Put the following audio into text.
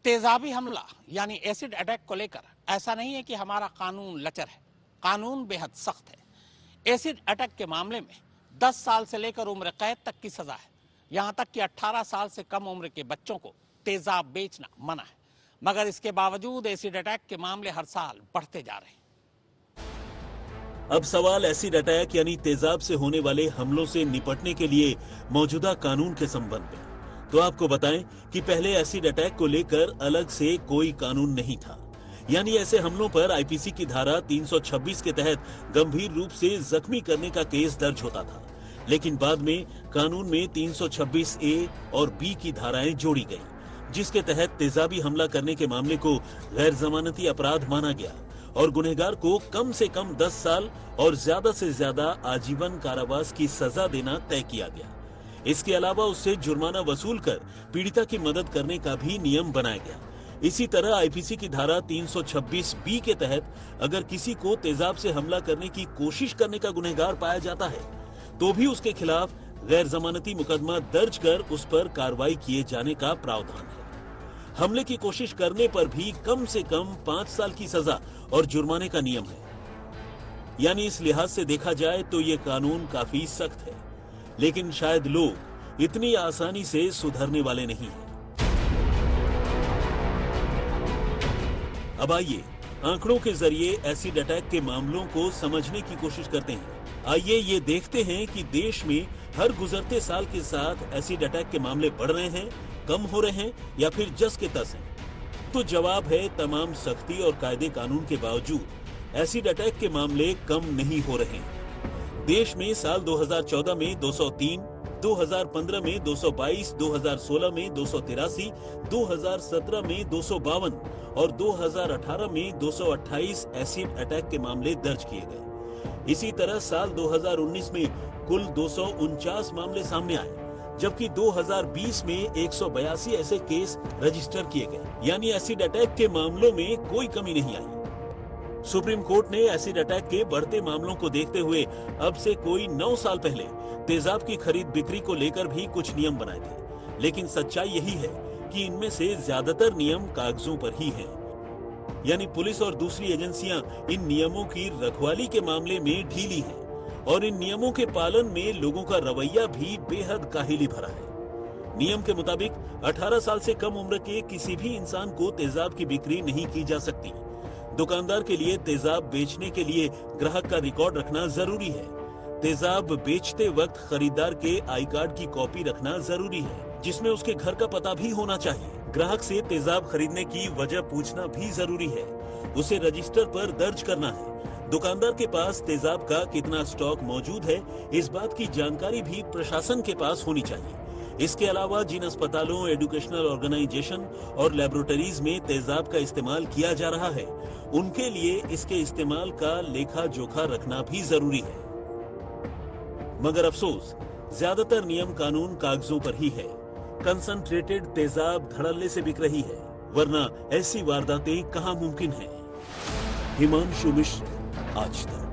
तेजाबी हमला यानी acid attack को लेकर ऐसा नहीं है कि हमारा कानून लचर है, कानून बेहद सख्त है। एसिड अटैक के मामले में 10 साल से लेकर उम्र कैद तक की सजा है। यहां तक कि 18 साल से कम उम्र के बच्चों को तेजाब बेचना मना है, मगर इसके बावजूद एसिड अटैक के मामले हर साल बढ़ते जा रहे हैं। अब सवाल एसिड अटैक यानी तेजाब से होने वाले हमलों से निपटने के लिए मौजूदा कानून के संबंध में। तो आपको बताएं कि पहले एसिड अटैक को लेकर अलग से कोई कानून नहीं था, यानी ऐसे हमलों पर आईपीसी की धारा 326 के तहत गंभीर रूप से जख्मी करने का केस दर्ज होता था। लेकिन बाद में कानून में 326 ए और बी की धाराएं जोड़ी गई, जिसके तहत तेजाबी हमला करने के मामले को गैर जमानती अपराध माना गया और गुनहगार को कम से कम 10 साल और ज्यादा से ज्यादा आजीवन कारावास की सजा देना तय किया गया। इसके अलावा उससे जुर्माना वसूल कर पीड़िता की मदद करने का भी नियम बनाया गया। इसी तरह आईपीसी की धारा 326 बी के तहत अगर किसी को तेजाब से हमला करने की कोशिश करने का गुनहगार पाया जाता है तो भी उसके खिलाफ गैर जमानती मुकदमा दर्ज कर उस पर कार्रवाई किए जाने का प्रावधान है। हमले की कोशिश करने पर भी कम से कम 5 साल की सजा और जुर्माने का नियम है। यानी इस लिहाज से देखा जाए तो ये कानून काफी सख्त है, लेकिन शायद लोग इतनी आसानी से सुधरने वाले नहीं हैं। अब आइए आंकड़ों के जरिए एसिड अटैक के मामलों को समझने की कोशिश करते हैं। आइए ये देखते हैं कि देश में हर गुजरते साल के साथ एसिड अटैक के मामले बढ़ रहे हैं, कम हो रहे हैं या फिर जस के तस हैं। तो जवाब है, तमाम सख्ती और कायदे कानून के बावजूद एसिड अटैक के मामले कम नहीं हो रहे हैं। देश में साल 2014 में 203, 2015 में 222, 2016 में 283, 2017 में 252 और 2018 में 228 एसिड अटैक के मामले दर्ज किए गए। इसी तरह साल 2019 में कुल 249 मामले सामने आए, जबकि 2020 में 182 ऐसे केस रजिस्टर किए गए। यानी एसिड अटैक के मामलों में कोई कमी नहीं आई। सुप्रीम कोर्ट ने एसिड अटैक के बढ़ते मामलों को देखते हुए अब से कोई 9 साल पहले तेजाब की खरीद बिक्री को लेकर भी कुछ नियम बनाए थे, लेकिन सच्चाई यही है कि इनमें से ज्यादातर नियम कागजों पर ही हैं। यानी पुलिस और दूसरी एजेंसियां इन नियमों की रखवाली के मामले में ढीली हैं और इन नियमों के पालन में लोगों का रवैया भी बेहद काहिली भरा है। नियम के मुताबिक 18 साल से कम उम्र के किसी भी इंसान को तेजाब की बिक्री नहीं की जा सकती। दुकानदार के लिए तेजाब बेचने के लिए ग्राहक का रिकॉर्ड रखना जरूरी है। तेजाब बेचते वक्त खरीदार के आई कार्ड की कॉपी रखना जरूरी है, जिसमें उसके घर का पता भी होना चाहिए। ग्राहक से तेजाब खरीदने की वजह पूछना भी जरूरी है, उसे रजिस्टर पर दर्ज करना है। दुकानदार के पास तेजाब का कितना स्टॉक मौजूद है, इस बात की जानकारी भी प्रशासन के पास होनी चाहिए। इसके अलावा जिन अस्पतालों, एजुकेशनल ऑर्गेनाइजेशन और लेबोरेटरीज में तेजाब का इस्तेमाल किया जा रहा है, उनके लिए इसके इस्तेमाल का लेखा जोखा रखना भी जरूरी है। मगर अफसोस, ज्यादातर नियम कानून कागजों पर ही है। कंसंट्रेटेड तेजाब धड़ल्ले से बिक रही है, वरना ऐसी वारदातें कहां मुमकिन हैं। हिमांशु मिश्र, आज तक।